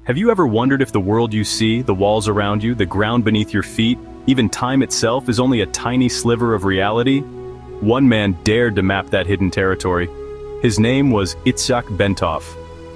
Have you ever wondered if the world you see, the walls around you, the ground beneath your feet, even time itself is only a tiny sliver of reality? One man dared to map that hidden territory. His name was Itzhak Bentov.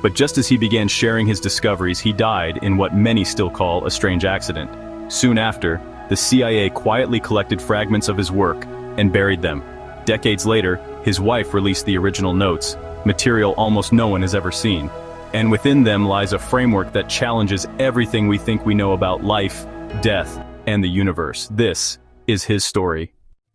But just as he began sharing his discoveries, he died in what many still call a strange accident. Soon after, the CIA quietly collected fragments of his work and buried them. Decades later, his wife released the original notes, material almost no one has ever seen. And within them lies a framework that challenges everything we think we know about life, death, and the universe. This is his story.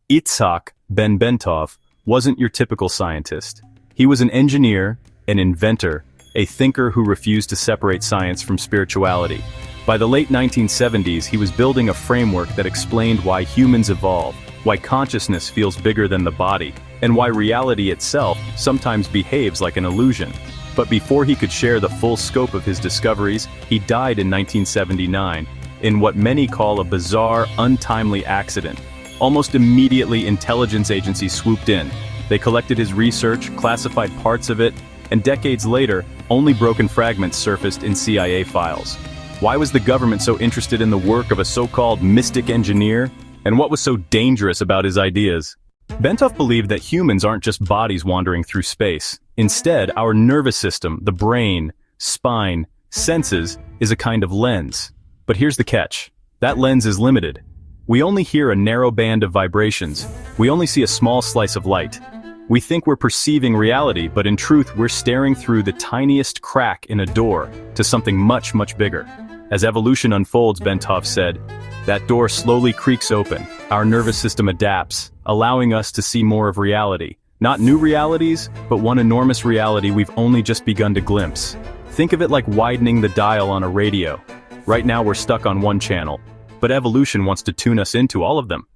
Itzhak Bentov wasn't your typical scientist. He was an engineer, an inventor, a thinker who refused to separate science from spirituality. By the late 1970s, he was building a framework that explained why humans evolve, why consciousness feels bigger than the body, and why reality itself sometimes behaves like an illusion. But before he could share the full scope of his discoveries, he died in 1979, in what many call a bizarre, untimely accident. Almost immediately, intelligence agencies swooped in. They collected his research, classified parts of it, and decades later, only broken fragments surfaced in CIA files. Why was the government so interested in the work of a so-called mystic engineer? And what was so dangerous about his ideas? Bentov believed that humans aren't just bodies wandering through space. Instead, our nervous system, the brain, spine, senses, is a kind of lens. But here's the catch. That lens is limited. We only hear a narrow band of vibrations. We only see a small slice of light. We think we're perceiving reality, but in truth, we're staring through the tiniest crack in a door to something much, much bigger. As evolution unfolds, Bentov said, that door slowly creaks open. Our nervous system adapts, allowing us to see more of reality. Not new realities, but one enormous reality we've only just begun to glimpse. Think of it like widening the dial on a radio. Right now we're stuck on one channel, but evolution wants to tune us into all of them.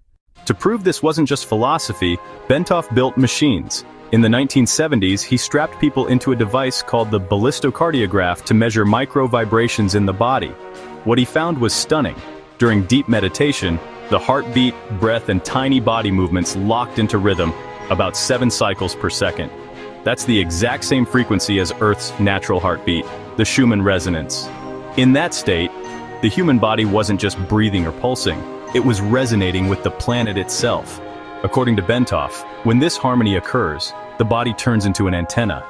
To prove this wasn't just philosophy, Bentov built machines. In the 1970s, he strapped people into a device called the ballistocardiograph to measure micro vibrations in the body. What he found was stunning. During deep meditation, the heartbeat, breath, and tiny body movements locked into rhythm, about 7 cycles per second. That's the exact same frequency as Earth's natural heartbeat, the Schumann resonance. In that state, the human body wasn't just breathing or pulsing, it was resonating with the planet itself. According to Bentov, when this harmony occurs, the body turns into an antenna.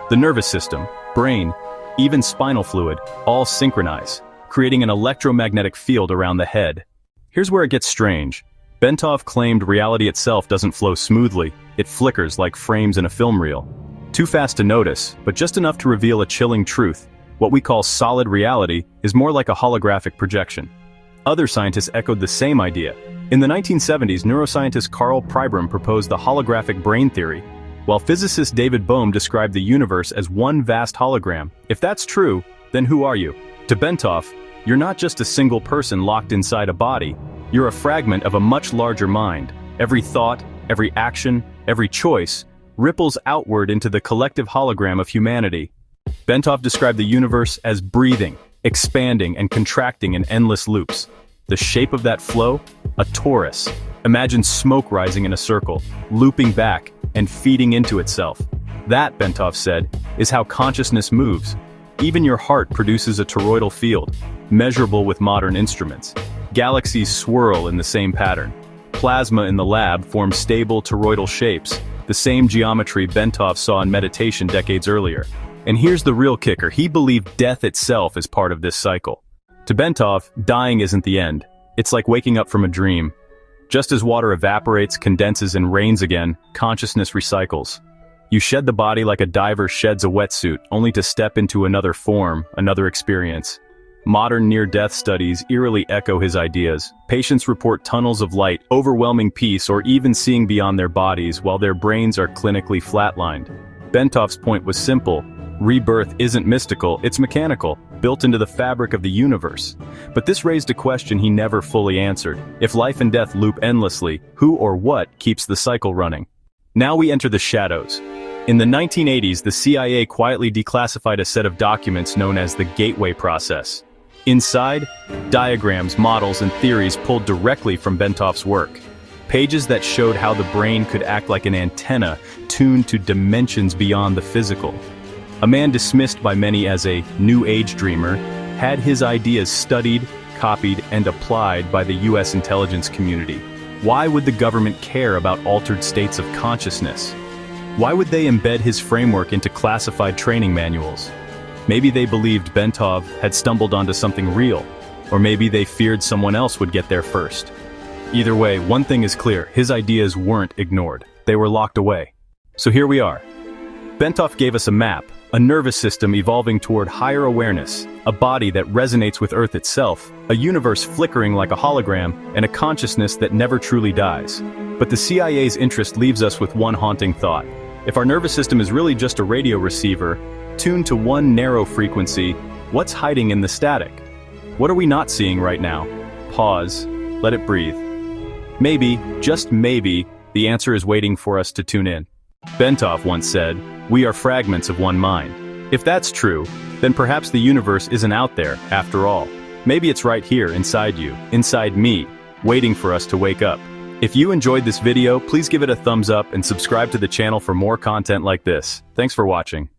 The nervous system, brain, even spinal fluid, all synchronize, creating an electromagnetic field around the head. Here's where it gets strange. Bentov claimed reality itself doesn't flow smoothly, it flickers like frames in a film reel. Too fast to notice, but just enough to reveal a chilling truth. What we call solid reality is more like a holographic projection. Other scientists echoed the same idea. In the 1970s, neuroscientist Carl Pribram proposed the holographic brain theory, while physicist David Bohm described the universe as one vast hologram. If that's true, then who are you? To Bentov, you're not just a single person locked inside a body. You're a fragment of a much larger mind. Every thought, every action, every choice ripples outward into the collective hologram of humanity. Bentov described the universe as breathing, expanding, and contracting in endless loops. The shape of that flow? A torus. Imagine smoke rising in a circle, looping back, and feeding into itself. That, Bentov said, is how consciousness moves. Even your heart produces a toroidal field, measurable with modern instruments. Galaxies swirl in the same pattern. Plasma in the lab forms stable toroidal shapes, the same geometry Bentov saw in meditation decades earlier. And here's the real kicker, he believed death itself is part of this cycle. To Bentov, dying isn't the end. It's like waking up from a dream. Just as water evaporates, condenses, and rains again, consciousness recycles. You shed the body like a diver sheds a wetsuit, only to step into another form, another experience. Modern near-death studies eerily echo his ideas. Patients report tunnels of light, overwhelming peace, or even seeing beyond their bodies while their brains are clinically flatlined. Bentov's point was simple. Rebirth isn't mystical, it's mechanical, built into the fabric of the universe. But this raised a question he never fully answered. If life and death loop endlessly, who or what keeps the cycle running? Now we enter the shadows. In the 1980s, the CIA quietly declassified a set of documents known as the Gateway Process. Inside, diagrams, models, and theories pulled directly from Bentov's work. Pages that showed how the brain could act like an antenna tuned to dimensions beyond the physical. A man dismissed by many as a New Age dreamer had his ideas studied, copied, and applied by the US intelligence community. Why would the government care about altered states of consciousness? Why would they embed his framework into classified training manuals? Maybe they believed Bentov had stumbled onto something real, or maybe they feared someone else would get there first. Either way, one thing is clear: his ideas weren't ignored. They were locked away. So here we are. Bentov gave us a map, a nervous system evolving toward higher awareness, a body that resonates with Earth itself, a universe flickering like a hologram, and a consciousness that never truly dies. But the CIA's interest leaves us with one haunting thought. If our nervous system is really just a radio receiver, tuned to one narrow frequency, what's hiding in the static? What are we not seeing right now? Pause. Let it breathe. Maybe, just maybe, the answer is waiting for us to tune in. Bentov once said, "We are fragments of one mind." If that's true, then perhaps the universe isn't out there, after all. Maybe it's right here, inside you, inside me, waiting for us to wake up. If you enjoyed this video, please give it a thumbs up and subscribe to the channel for more content like this. Thanks for watching.